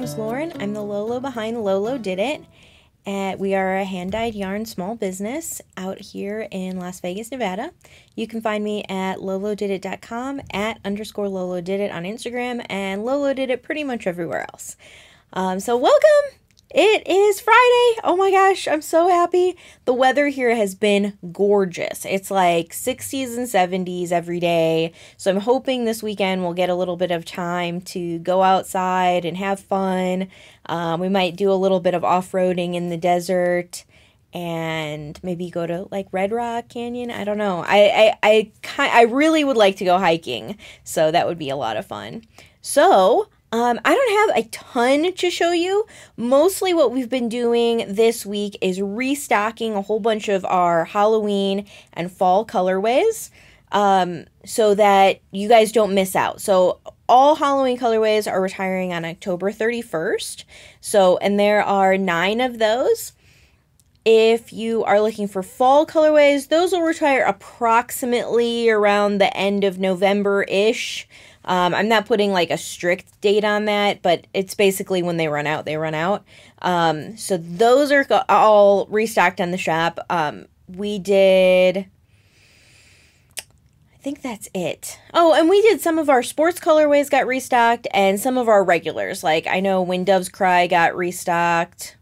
is Lauren. I'm the Lolo behind Lolo Did It. We are a hand-dyed yarn small business out here in Las Vegas, Nevada. You can find me at lolodidit.com, @_LoloDidit on Instagram, and Lolo Did It pretty much everywhere else. So welcome! It is Friday. Oh my gosh, I'm so happy. The weather here has been gorgeous. It's like 60s and 70s every day. So I'm hoping this weekend we'll get a little bit of time to go outside and have fun. We might do a little bit of off-roading in the desert and maybe go to like Red Rock Canyon. I don't know. I really would like to go hiking. So that would be a lot of fun. So I don't have a ton to show you. Mostly what we've been doing this week is restocking a whole bunch of our Halloween and fall colorways so that you guys don't miss out. So all Halloween colorways are retiring on October 31st. And there are 9 of those. If you are looking for fall colorways, those will retire approximately around the end of November-ish. I'm not putting like a strict date on that, but it's basically when they run out, they run out. So those are all restocked on the shop. We did, I think that's it. Oh, and we did some of our sports colorways got restocked and some of our regulars. Like I know When Doves Cry got restocked.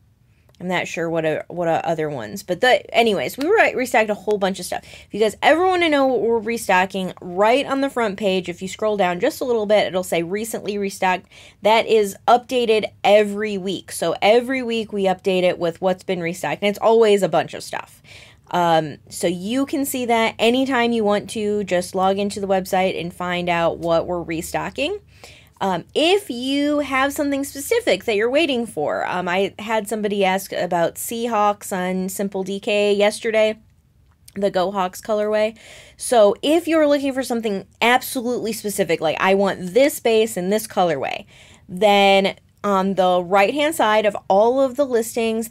I'm not sure what other ones, but anyways, we restocked a whole bunch of stuff. If you guys ever want to know what we're restocking, right on the front page, if you scroll down just a little bit, it'll say recently restocked. That is updated every week. So every week we update it with what's been restocked, and it's always a bunch of stuff. So you can see that anytime you want to. Just log into the website and find out what we're restocking. If you have something specific that you're waiting for, I had somebody ask about Seahawks on Simple DK yesterday, the Go Hawks colorway. So if you're looking for something absolutely specific, like I want this base and this colorway, then on the right-hand side of all of the listings,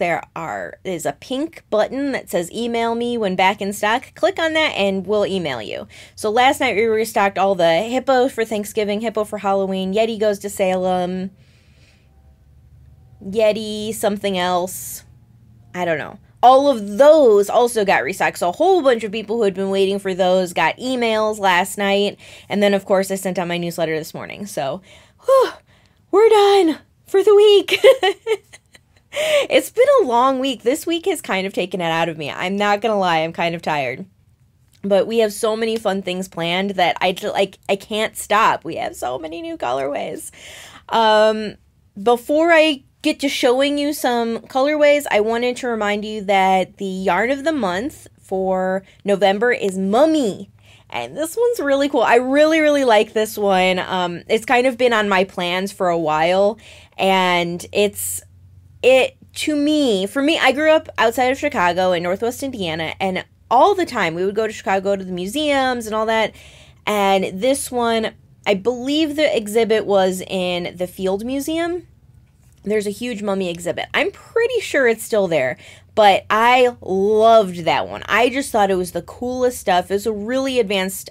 is a pink button that says email me when back in stock. Click on that and we'll email you. So last night we restocked all the Hippo for Thanksgiving, Hippo for Halloween, Yeti Goes to Salem, Yeti something else. I don't know. All of those also got restocked. So a whole bunch of people who had been waiting for those got emails last night. And then, of course, I sent out my newsletter this morning. So, whew, we're done for the week. It's been a long week. This week has kind of taken it out of me. I'm not gonna lie, I'm kind of tired. But we have so many fun things planned that I can't stop. We have so many new colorways. Before I get to showing you some colorways, I wanted to remind you that the yarn of the month for November is Mummy. And this one's really cool. I really, really like this one. It's kind of been on my plans for a while. And for me, I grew up outside of Chicago in Northwest Indiana. And all the time we would go to Chicago to the museums and all that. And this one, I believe the exhibit was in the Field Museum. There's a huge mummy exhibit. I'm pretty sure it's still there, but I loved that one. I just thought it was the coolest stuff. It was a really advanced,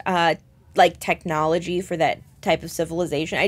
technology for that type of civilization.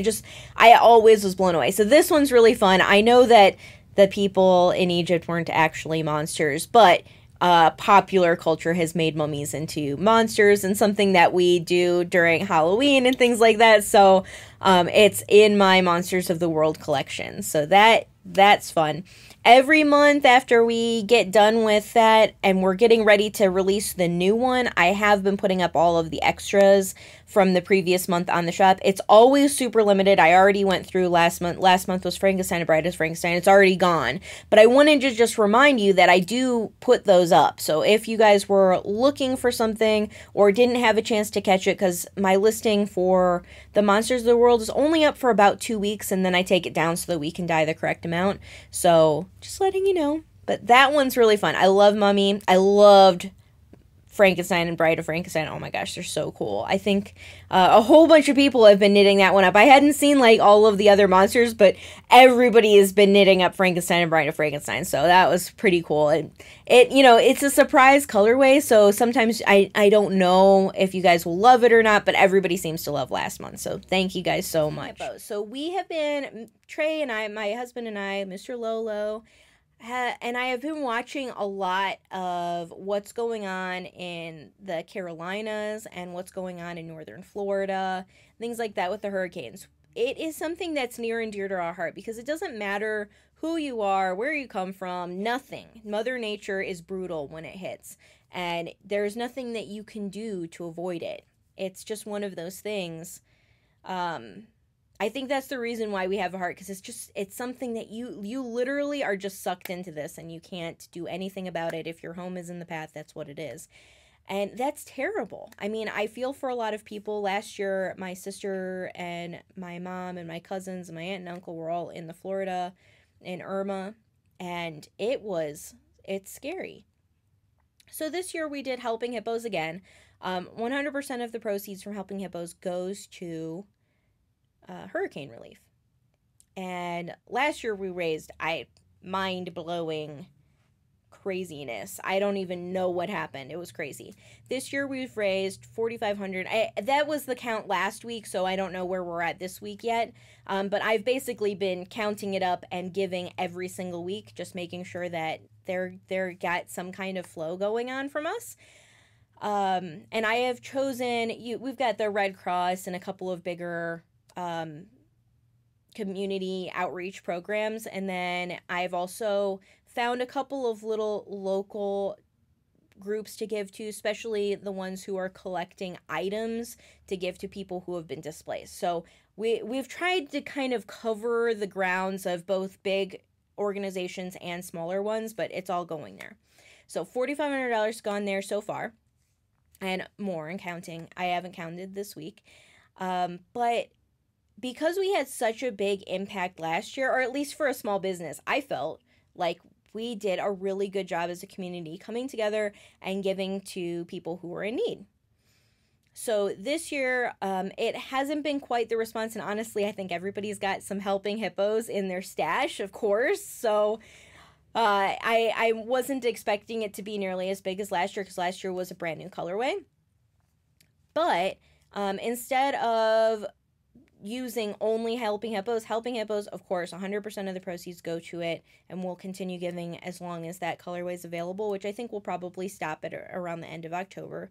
I always was blown away. So this one's really fun. I know that the people in Egypt weren't actually monsters, but popular culture has made mummies into monsters and something that we do during Halloween and things like that. So it's in my Monsters of the World collection. So that's fun. Every month after we get done with that and we're getting ready to release the new one, I have been putting up all of the extras from the previous month on the shop. It's always super limited. I already went through last month. Last month was Frankenstein, A Bride is Frankenstein. It's already gone. But I wanted to just remind you that I do put those up. So if you guys were looking for something or didn't have a chance to catch it, because my listing for the Monsters of the World is only up for about 2 weeks, and then I take it down so that we can dye the correct amount. So just letting you know. But that one's really fun. I love Mummy. I loved Frankenstein and Bride of Frankenstein. Oh my gosh, they're so cool. I think a whole bunch of people have been knitting that one up. I hadn't seen like all of the other monsters, but everybody has been knitting up Frankenstein and Bride of Frankenstein. So that was pretty cool. It you know, it's a surprise colorway, so sometimes I don't know if you guys will love it or not, but everybody seems to love last month. So thank you guys so much. So we have been, Trey and I, my husband and I, Mr. Lolo, and I have been watching a lot of what's going on in the Carolinas and what's going on in northern Florida, things like that with the hurricanes. It is something that's near and dear to our heart because it doesn't matter who you are, where you come from, nothing. Mother Nature is brutal when it hits, and there's nothing that you can do to avoid it. It's just one of those things. I think that's the reason why we have a heart, because it's something that you literally are just sucked into this, and you can't do anything about it. If your home is in the path, that's what it is. And that's terrible. I mean, I feel for a lot of people. Last year, my sister and my mom and my cousins and my aunt and uncle were all in the Florida in Irma, and it's scary. So this year we did Helping Hippos again. 100% of the proceeds from Helping Hippos goes to hurricane relief. And last year we raised mind-blowing craziness. I don't even know what happened. It was crazy. This year we've raised $4,500. That was the count last week, so I don't know where we're at this week yet. But I've basically been counting it up and giving every single week, just making sure that they're got some kind of flow going on from us. And I have chosen, we've got the Red Cross and a couple of bigger community outreach programs, and then I've also found a couple of little local groups to give to, especially the ones who are collecting items to give to people who have been displaced. So we've tried to kind of cover the grounds of both big organizations and smaller ones, but it's all going there. So $4,500 gone there so far, and more and counting. I haven't counted this week, but because we had such a big impact last year, or at least for a small business, I felt like we did a really good job as a community coming together and giving to people who were in need. So this year, it hasn't been quite the response, and honestly, I think everybody's got some Helping Hippos in their stash, of course. So I wasn't expecting it to be nearly as big as last year, because last year was a brand new colorway. But instead of using only Helping Hippos, of course, 100% of the proceeds go to it, and we'll continue giving as long as that colorway is available, which I think will probably stop at around the end of October.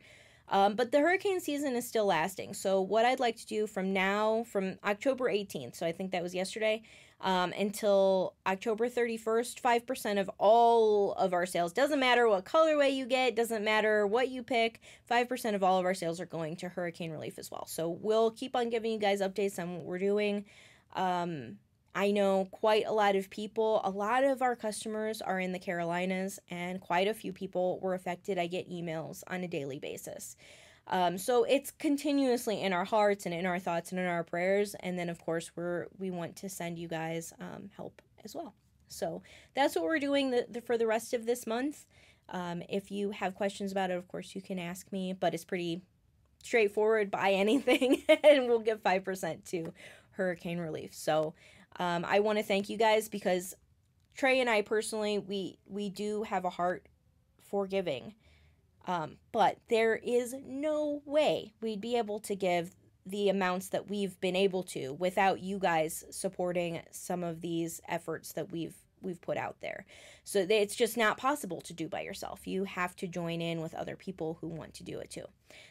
But the hurricane season is still lasting. So what I'd like to do from October 18th, so I think that was yesterday, until October 31st, 5% of all of our sales, doesn't matter what colorway you get, doesn't matter what you pick, 5% of all of our sales are going to hurricane relief as well. So we'll keep on giving you guys updates on what we're doing. I know quite a lot of our customers are in the Carolinas, and quite a few people were affected. I get emails on a daily basis. So it's continuously in our hearts and in our thoughts and in our prayers. And then, of course, we want to send you guys help as well. So that's what we're doing for the rest of this month. If you have questions about it, of course, you can ask me, but it's pretty straightforward. Buy anything and we'll give 5% to hurricane relief. So I want to thank you guys, because Trey and I personally, we do have a heart for giving. But there is no way we'd be able to give the amounts that we've been able to without you guys supporting some of these efforts that we've put out there. So it's just not possible to do by yourself. You have to join in with other people who want to do it too.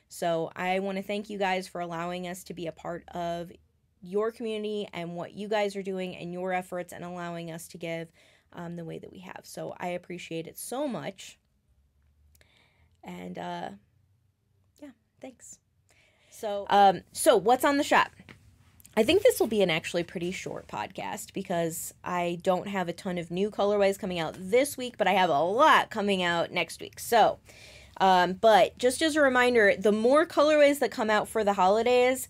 So I want to thank you guys for allowing us to be a part of your community and what you guys are doing and your efforts, and allowing us to give the way that we have. So I appreciate it so much. And yeah, thanks. So what's on the shop? I think this will be an actually pretty short podcast, because I don't have a ton of new colorways coming out this week, but I have a lot coming out next week. So, but just as a reminder, the more colorways that come out for the holidays,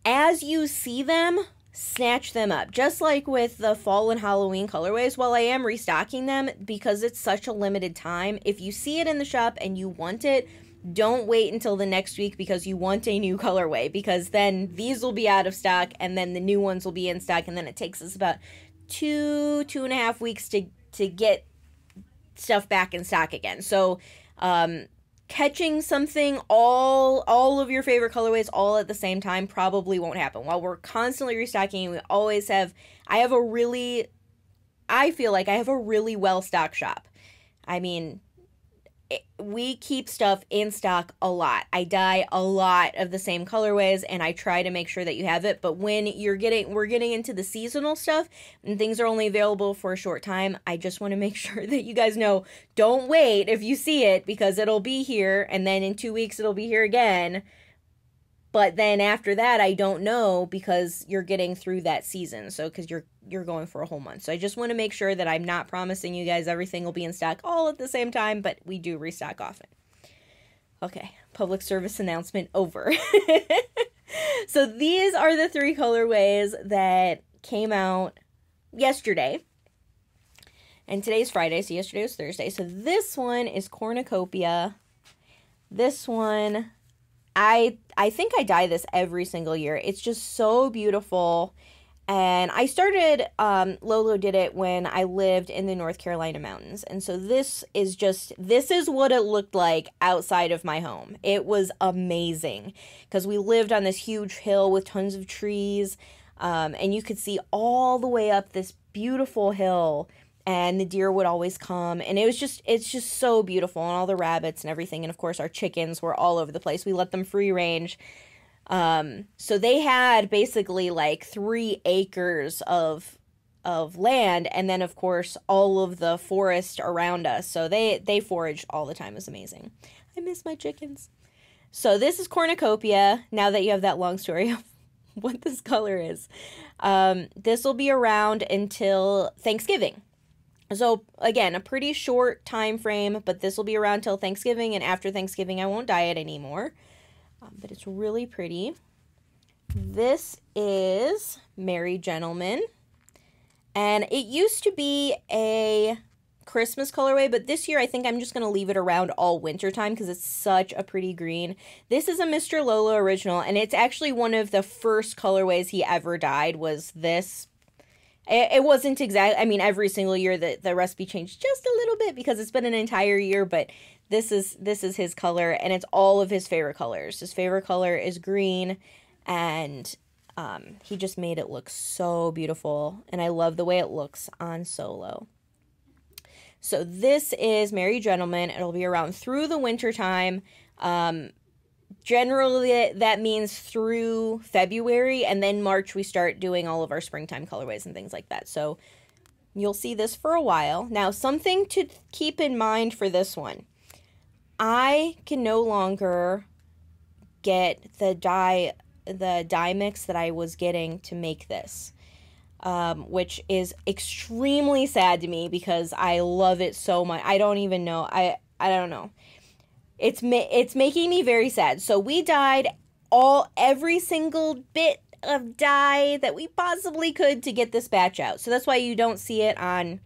as you see them, snatch them up. Just like with the fall and Halloween colorways, while I am restocking them because it's such a limited time, if you see it in the shop and you want it, don't wait until the next week because you want a new colorway, because then these will be out of stock and then the new ones will be in stock, and then it takes us about 2.5 weeks to get stuff back in stock again. So catching something, all of your favorite colorways all at the same time probably won't happen. While we're constantly restocking, we always have, I feel like I have a really well-stocked shop. I mean, we keep stuff in stock a lot. I dye a lot of the same colorways, and I try to make sure that you have it. But when we're getting into the seasonal stuff and things are only available for a short time, I just want to make sure that you guys know, don't wait if you see it, because it'll be here, and then in 2 weeks it'll be here again. But then after that, I don't know, because you're getting through that season. So, because you're going for a whole month. So I just want to make sure that I'm not promising you guys everything will be in stock all at the same time, but we do restock often. Okay, public service announcement over. So these are the 3 colorways that came out yesterday. And today's Friday, so yesterday was Thursday. So this one is Cornucopia. This one, I think I dye this every single year. It's just so beautiful. And I started, Lolo did it when I lived in the North Carolina mountains. And so this is what it looked like outside of my home. It was amazing because we lived on this huge hill with tons of trees. And you could see all the way up this beautiful hill, and the deer would always come. And it's just so beautiful, and all the rabbits and everything. And of course our chickens were all over the place. We let them free range. So they had basically like 3 acres of land, and then of course all of the forest around us. So they foraged all the time. It was amazing. I miss my chickens. So this is Cornucopia. Now that you have that long story of what this color is, this will be around until Thanksgiving. So again, a pretty short time frame, but this will be around till Thanksgiving, and after Thanksgiving I won't dye it anymore. But it's really pretty. This is Merry Gentleman. And it used to be a Christmas colorway, but this year I think I'm just going to leave it around all winter time because it's such a pretty green. This is a Mr. Lolo original, and it's actually one of the first colorways he ever dyed was this. It wasn't exactly, I mean, every single year the recipe changed just a little bit because it's been an entire year, but this is his color, and it's all of his favorite colors. His favorite color is green, and he just made it look so beautiful, and I love the way it looks on solo. So this is Merry Gentleman. It'll be around through the winter time. Generally, that means through February, and then March we start doing all of our springtime colorways and things like that. So you'll see this for a while. Now, something to keep in mind for this one. I can no longer get the dye mix that I was getting to make this, which is extremely sad to me because I love it so much. I don't even know. I don't know. It's making me very sad. So we dyed every single bit of dye that we possibly could to get this batch out. So that's why you don't see it on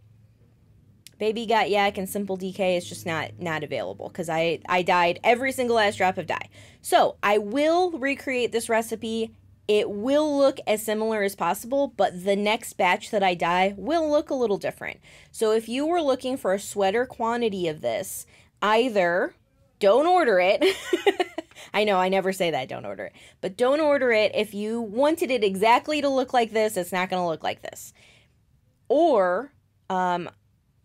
Baby Got Yak and Simple DK. It's just not available because I dyed every single last drop of dye. So I will recreate this recipe. It will look as similar as possible, but the next batch that I dye will look a little different. So if you were looking for a sweater quantity of this, either don't order it. I know I never say that, don't order it. But don't order it if you wanted it exactly to look like this. It's not going to look like this. Or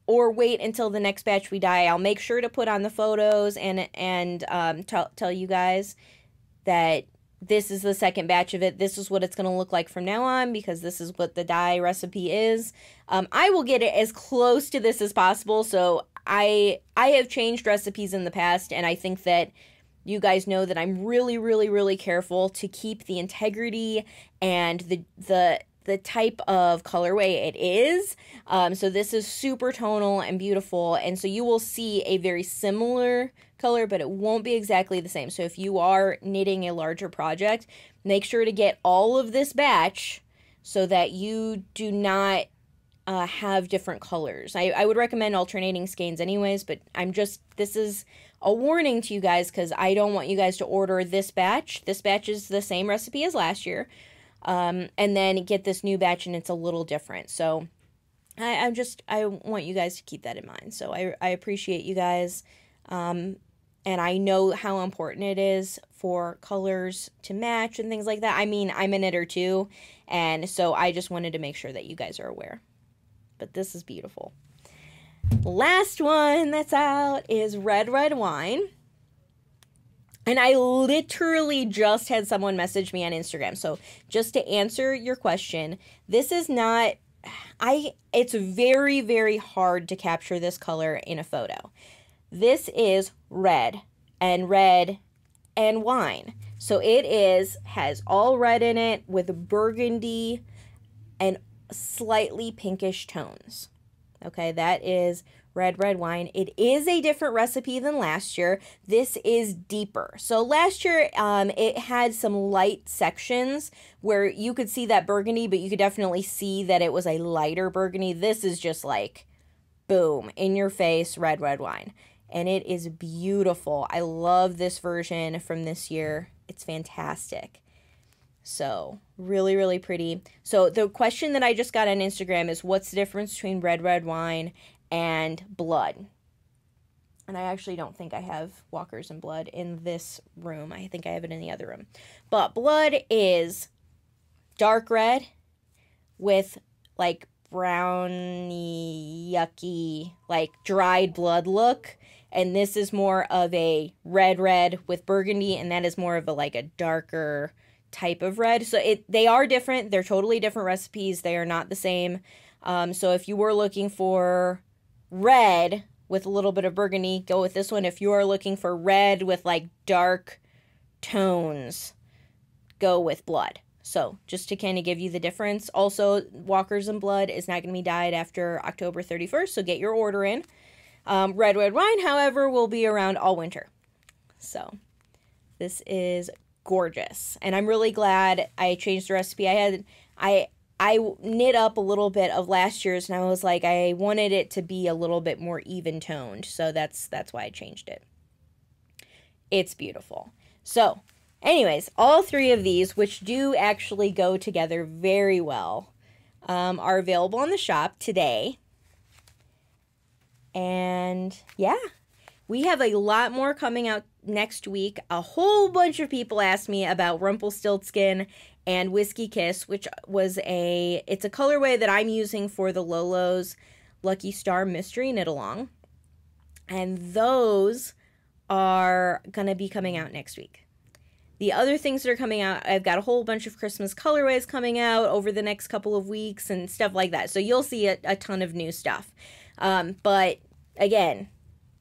wait until the next batch we dye. I'll make sure to put on the photos and tell you guys that this is the second batch of it. This is what it's going to look like from now on because this is what the dye recipe is. I will get it as close to this as possible. So I have changed recipes in the past, and I think that you guys know that I'm really, really, really careful to keep the integrity and the type of colorway it is. So this is super tonal and beautiful, and so you will see a very similar color, but it won't be exactly the same. So if you are knitting a larger project, make sure to get all of this batch so that you do not have different colors. I would recommend alternating skeins anyways, but this is a warning to you guys because I don't want you guys to order this batch. This batch is the same recipe as last year, and then get this new batch and it's a little different. So I want you guys to keep that in mind. So I appreciate you guys, and I know how important it is for colors to match and things like that. I mean, I'm a knitter too, and so I just wanted to make sure that you guys are aware. But this is beautiful. Last one that's out is Red Red Wine. And I literally just had someone message me on Instagram. So just to answer your question, this is not, it's very, very hard to capture this color in a photo. This is red and wine. So it has all red in it with burgundy and slightly pinkish tones. Okay, that is Red Red Wine. It is a different recipe than last year. This is deeper. So last year, it had some light sections where you could see that burgundy, but you could definitely see that it was a lighter burgundy. This is just like, boom, in your face, Red Red Wine. And it is beautiful. I love this version from this year. It's fantastic. So really, really pretty. So the question that I just got on Instagram is, what's the difference between Red Red Wine and blood? And I actually don't think I have Walkers and Blood in this room. I think I have it in the other room. But blood is dark red with like browny, yucky, like dried blood look. And this is more of a red with burgundy, and that is more of a darker type of red. So they are different. They're totally different recipes. They are not the same. So if you were looking for red with a little bit of burgundy, go with this one. If you are looking for red with dark tones, go with blood. So just to kind of give you the difference. Also, Walkers and Blood is not going to be dyed after October 31st, so get your order in. Red Red Wine, however, will be around all winter. So this is gorgeous, and I'm really glad I changed the recipe. I knit up a little bit of last year's, and I was like, I wanted it to be a little bit more even toned, so that's why I changed it. It's beautiful. So anyways, all three of these, which do actually go together very well, are available on the shop today. And yeah, we have a lot more coming out next week. A whole bunch of people asked me about Rumpelstiltskin and Whiskey Kiss, which was it's a colorway that I'm using for the Lolo's Lucky Star Mystery Knit Along. And those are going to be coming out next week. The other things that are coming out, I've got a whole bunch of Christmas colorways coming out over the next couple of weeks and stuff like that. So you'll see a ton of new stuff. But again,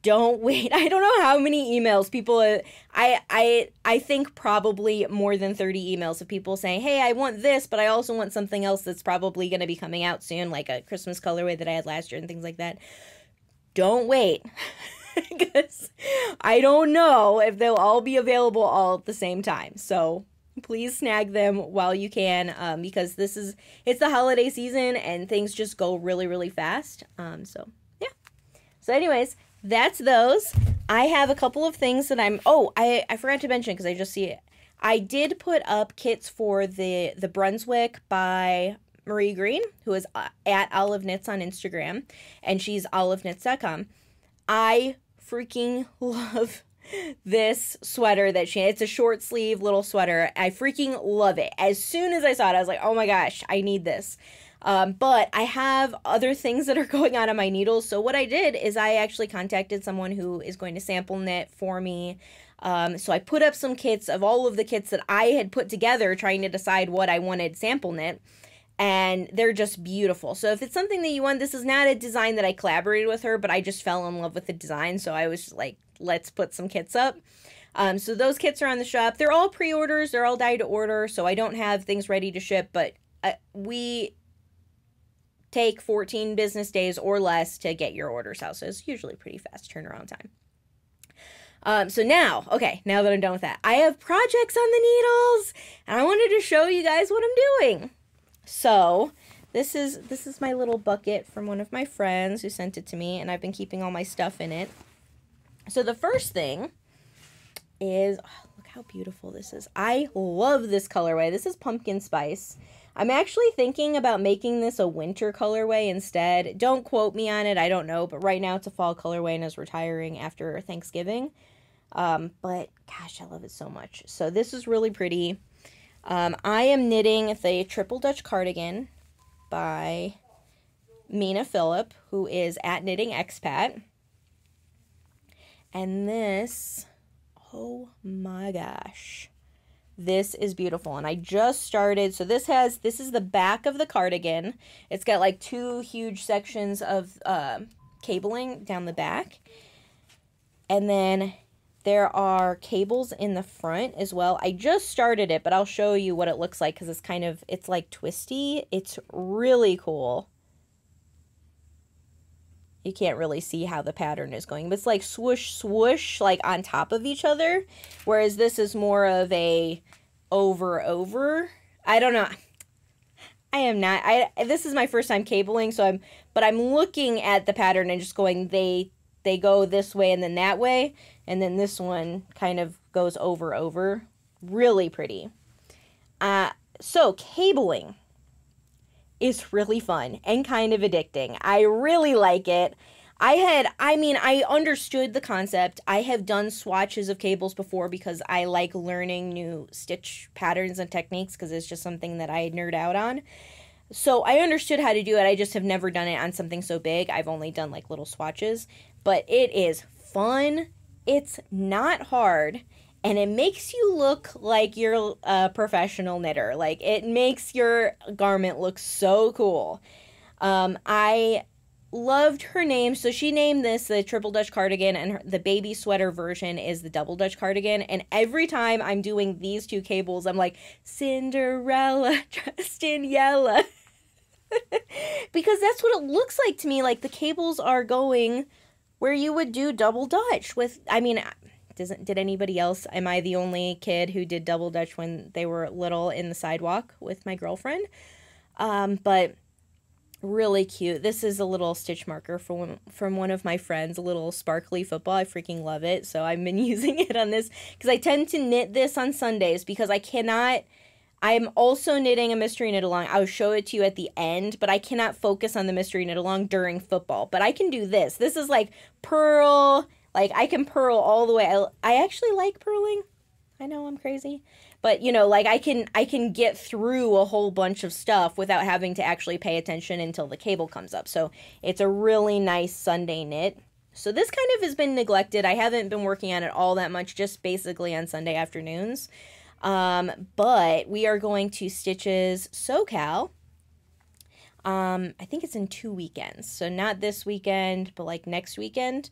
don't wait. I don't know how many emails people, I think probably more than 30 emails of people saying, hey, I want this, but I also want something else that's probably going to be coming out soon, like a Christmas colorway that I had last year and things like that. Don't wait. Because I don't know if they'll all be available all at the same time. So please snag them while you can, because it's the holiday season and things just go really, really fast. So yeah. So anyways, that's those. I have a couple of things that I forgot to mention because I just see it. I did put up kits for the Brunswick by Marie Green, who is at Olive Knits on Instagram, and she's oliveknits.com. I freaking love this sweater that it's a short sleeve little sweater. I freaking love it. As soon as I saw it, I was like, oh my gosh, I need this. But I have other things that are going on my needles. So what I did is I actually contacted someone who is going to sample knit for me. So I put up some kits of all of the kits that I had put together trying to decide what I wanted sample knit. And they're just beautiful. So if it's something that you want, this is not a design that I collaborated with her, but I just fell in love with the design. So I was like, let's put some kits up. So those kits are on the shop. They're all pre-orders. They're all die to order. So I don't have things ready to ship, but we take 14 business days or less to get your orders out. So it's usually pretty fast turnaround time. So now that I'm done with that, I have projects on the needles, and I wanted to show you guys what I'm doing. So this is my little bucket from one of my friends who sent it to me, and I've been keeping all my stuff in it. So the first thing is, oh, look how beautiful this is. I love this colorway. This is pumpkin spice. I'm actually thinking about making this a winter colorway instead. Don't quote me on it, I don't know, but right now it's a fall colorway and is retiring after Thanksgiving. But gosh, I love it so much. So this is really pretty. I am knitting the Triple Dutch cardigan by Mina Phillip, who is at Knitting Expat. And this, oh my gosh, this is beautiful. And I just started, so this is the back of the cardigan. It's got like two huge sections of cabling down the back. And then there are cables in the front as well. I just started it, but I'll show you what it looks like because it's like twisty. It's really cool. You can't really see how the pattern is going, but it's like swoosh, swoosh, like on top of each other. Whereas this is more of a over. I don't know. I am not. This is my first time cabling, so I'm looking at the pattern and just going, they go this way and then that way, and then this one kind of goes over. Really pretty. So cabling is really fun and kind of addicting. I really like it. I understood the concept. I have done swatches of cables before because I like learning new stitch patterns and techniques because it's just something that I nerd out on. So I understood how to do it. I just have never done it on something so big. I've only done like little swatches, but it is fun. It's not hard. And it makes you look like you're a professional knitter. Like, it makes your garment look so cool. I loved her name. So she named this the Triple Dutch cardigan, and the baby sweater version is the Double Dutch cardigan. And every time I'm doing these two cables, I'm like, Cinderella dressed in yellow. Because that's what it looks like to me. Like, the cables are going where you would do Double Dutch with, did anybody else? Am I the only kid who did Double Dutch when they were little in the sidewalk with my girlfriend? But really cute. This is a little stitch marker from one of my friends, a little sparkly football. I freaking love it. So I've been using it on this because I tend to knit this on Sundays because I'm also knitting a mystery knit along. I'll show it to you at the end, but I cannot focus on the mystery knit along during football. But I can do this. This is like purl. Like, I can purl all the way. I actually like purling. I know I'm crazy. But, like, I can get through a whole bunch of stuff without having to actually pay attention until the cable comes up. So it's a really nice Sunday knit. So this kind of has been neglected. I haven't been working on it all that much, just basically on Sunday afternoons. But we are going to Stitches SoCal. I think it's in 2 weekends. So not this weekend, but like next weekend.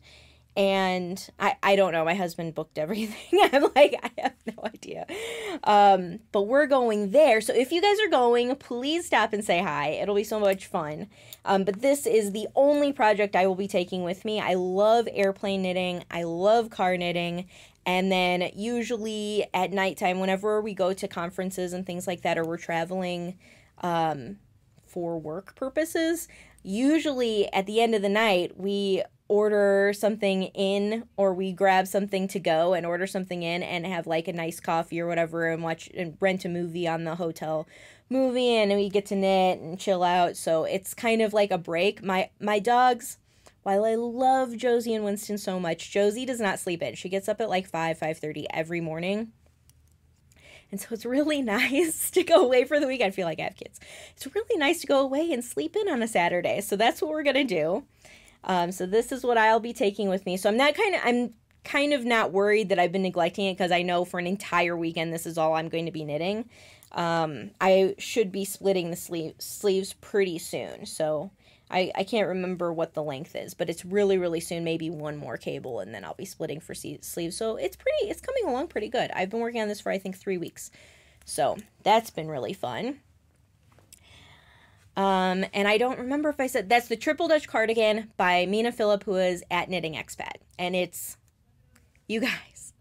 And I don't know. My husband booked everything. I'm like, I have no idea. But we're going there. So if you guys are going, please stop and say hi. It'll be so much fun. But this is the only project I will be taking with me. I love airplane knitting. I love car knitting. And then usually at nighttime, whenever we go to conferences and things like that, or we're traveling for work purposes, usually at the end of the night, we order something in, or we grab something to go and order something in and have like a nice coffee or whatever and watch and rent a movie on the hotel movie, and we get to knit and chill out. So it's kind of like a break. My dogs, while I love Josie and Winston so much, Josie does not sleep in. She gets up at like 5:30 every morning. And so it's really nice to go away for the week. I feel like I have kids. It's really nice to go away and sleep in on a Saturday. So that's what we're going to do. So this is what I'll be taking with me. So I'm kind of not worried that I've been neglecting it, because I know for an entire weekend this is all I'm going to be knitting. I should be splitting the sleeves pretty soon. So I can't remember what the length is, but it's really, really soon, maybe one more cable, and then I'll be splitting for sleeves. So it's coming along pretty good. I've been working on this for, I think, 3 weeks. So that's been really fun. And I don't remember if I said, that's the Triple Dutch cardigan by Mina Phillip, who is at Knitting Expat. And it's, you guys,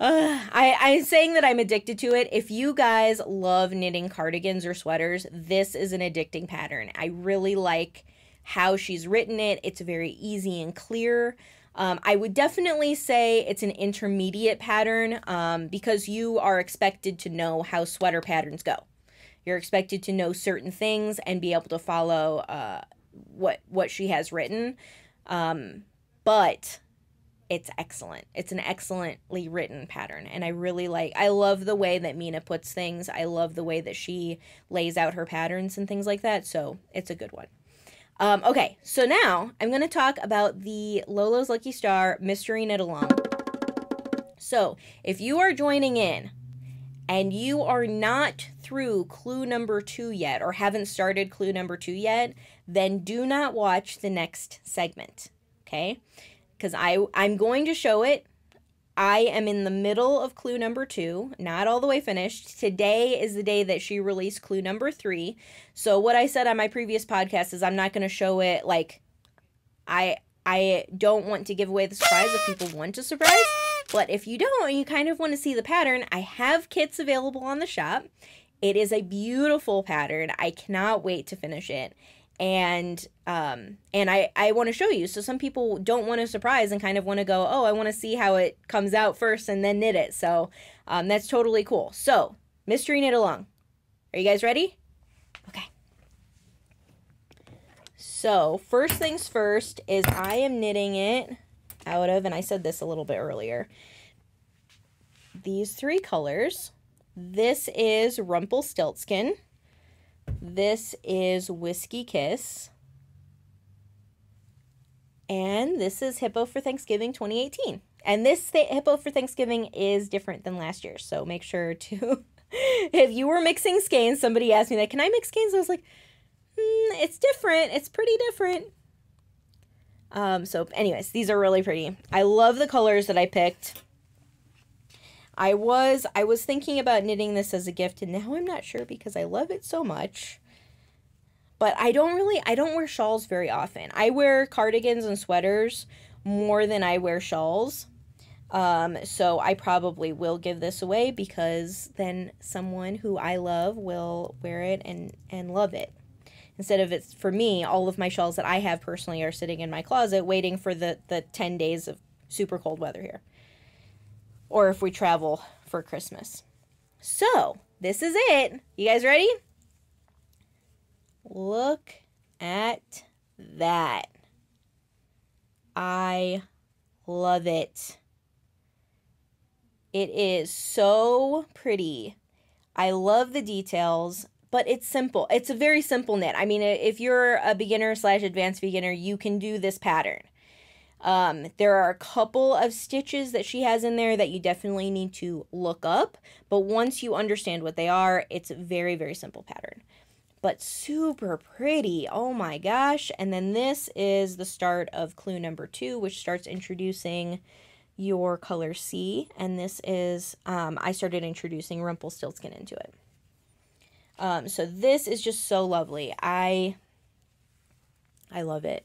I'm saying that I'm addicted to it. If you guys love knitting cardigans or sweaters, this is an addicting pattern. I really like how she's written it. It's very easy and clear. I would definitely say it's an intermediate pattern because you are expected to know how sweater patterns go. You're expected to know certain things and be able to follow what she has written. But it's excellent. It's an excellently written pattern. And I love the way that Mina puts things. I love the way that she lays out her patterns and things like that. So it's a good one. Okay, so now I'm going to talk about the Lolo's Lucky Star Mystery Knit Along. So if you are joining in and you are not through clue number 2 yet, or haven't started clue number 2 yet, then do not watch the next segment, okay? Because I'm going to show it. I am in the middle of clue number 2, not all the way finished. Today is the day that she released clue number 3. So what I said on my previous podcast is I'm not going to show it, like, I don't want to give away the surprise if people want a surprise. But if you don't and you kind of want to see the pattern, I have kits available on the shop. It is a beautiful pattern. I cannot wait to finish it. And I want to show you. So some people don't want a surprise and kind of want to go, oh, I want to see how it comes out first and then knit it. So that's totally cool. So Mystery Knit Along. Are you guys ready? Okay. So first things first is I am knitting it out of, and I said this a little bit earlier, these 3 colors. This is Rumpelstiltskin. This is Whiskey Kiss. And this is Hippo for Thanksgiving 2018. And this Hippo for Thanksgiving is different than last year. So make sure to, if you were mixing skeins, somebody asked me that, can I mix skeins? I was like, it's different. It's pretty different. So anyways, these are really pretty. I love the colors that I picked. I was thinking about knitting this as a gift, and now I'm not sure because I love it so much. But I don't wear shawls very often. I wear cardigans and sweaters more than I wear shawls. So I probably will give this away because then someone who I love will wear it and love it. Instead of it's for me, all of my shawls that I have personally are sitting in my closet waiting for the 10 days of super cold weather here. Or if we travel for Christmas. So, this is it. You guys ready? Look at that. I love it. It is so pretty. I love the details, but it's simple. It's a very simple knit. I mean, if you're a beginner / advanced beginner, you can do this pattern. There are a couple of stitches that she has in there that you definitely need to look up, but once you understand what they are, it's a very, very simple pattern. But super pretty, oh my gosh. And then this is the start of clue number 2, which starts introducing your color C, and this is, I started introducing Rumpelstiltskin into it. So this is just so lovely. I love it.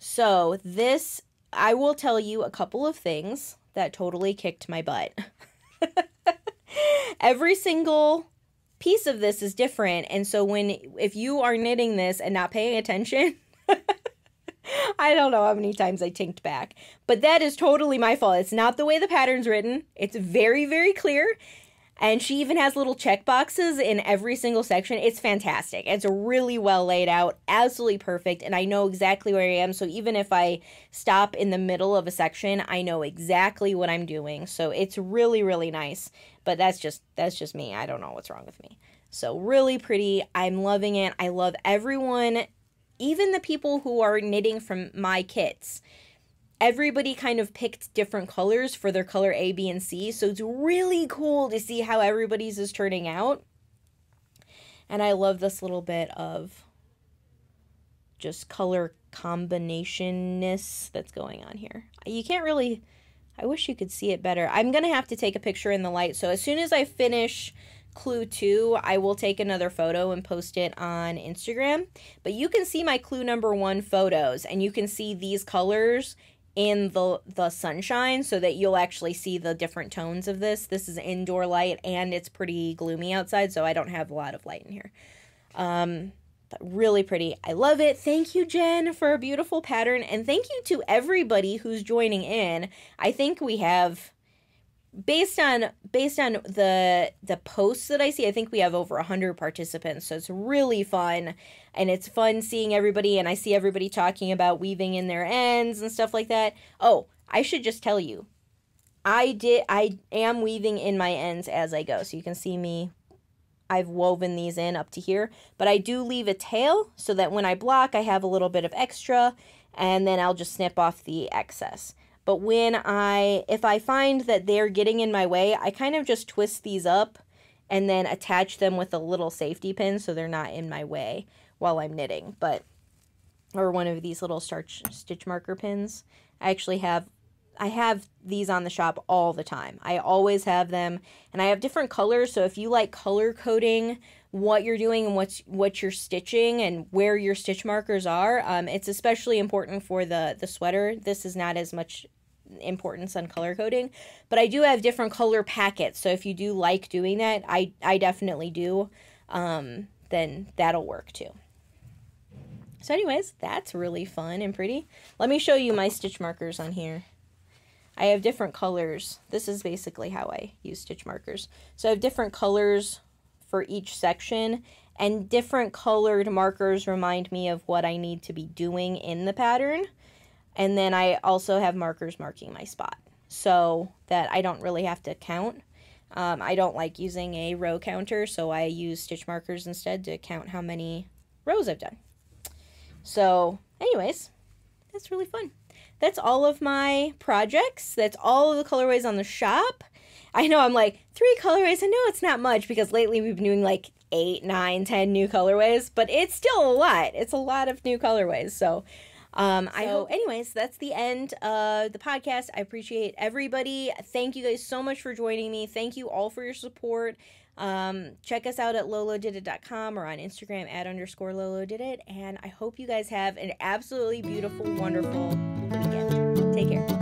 So this, I will tell you a couple of things that totally kicked my butt. Every single piece of this is different, and so if you are knitting this and not paying attention, I don't know how many times I tinked back, but that is totally my fault. It's not the way the pattern's written. It's very, very clear. And she even has little check boxes in every single section. It's fantastic. It's really well laid out, absolutely perfect, and I know exactly where I am. So even if I stop in the middle of a section, I know exactly what I'm doing. So it's really, really nice. But that's just me. I don't know what's wrong with me. So really pretty. I'm loving it. I love everyone, even the people who are knitting from my kits. Everybody kind of picked different colors for their color A, B, and C, so it's really cool to see how everybody's is turning out. And I love this little bit of just color combination-ness that's going on here. You can't really, I wish you could see it better. I'm going to have to take a picture in the light, so as soon as I finish clue 2, I will take another photo and post it on Instagram. But you can see my clue number 1 photos, and you can see these colors in the sunshine so that you'll actually see the different tones of this. This is indoor light and it's pretty gloomy outside, so I don't have a lot of light in here. But really pretty. I love it. Thank you, Jen, for a beautiful pattern, and thank you to everybody who's joining in. I think we have, based on the posts that I see, I think we have over 100 participants, so it's really fun, and it's fun seeing everybody, and I see everybody talking about weaving in their ends and stuff like that. Oh, I should just tell you, I am weaving in my ends as I go, so you can see me. I've woven these in up to here, but I do leave a tail so that when I block, I have a little bit of extra, and then I'll just snip off the excess. But if I find that they're getting in my way, I kind of just twist these up and then attach them with a little safety pin so they're not in my way while I'm knitting. Or one of these little stitch marker pins. I have these on the shop all the time. I always have them, and I have different colors, so if you like color coding what you're doing and what you're stitching and where your stitch markers are, it's especially important for the sweater. This is not as much importance on color coding, but I do have different color packets, so if you do like doing that, I definitely do, then that'll work too. So anyways, that's really fun and pretty. Let me show you my stitch markers on here. I have different colors. This is basically how I use stitch markers. So I have different colors for each section, and different colored markers remind me of what I need to be doing in the pattern. And then I also have markers marking my spot so that I don't really have to count. I don't like using a row counter, so I use stitch markers instead to count how many rows I've done. So anyways, that's really fun. That's all of my projects. That's all of the colorways on the shop. I know I'm like, 3 colorways. I know it's not much because lately we've been doing like 8, 9, 10 new colorways, but it's still a lot. It's a lot of new colorways. So, anyways, that's the end of the podcast. I appreciate everybody. Thank you guys so much for joining me. Thank you all for your support. Check us out at lolodidit.com or on Instagram @_lolodidit. And I hope you guys have an absolutely beautiful, wonderful weekend. Take care.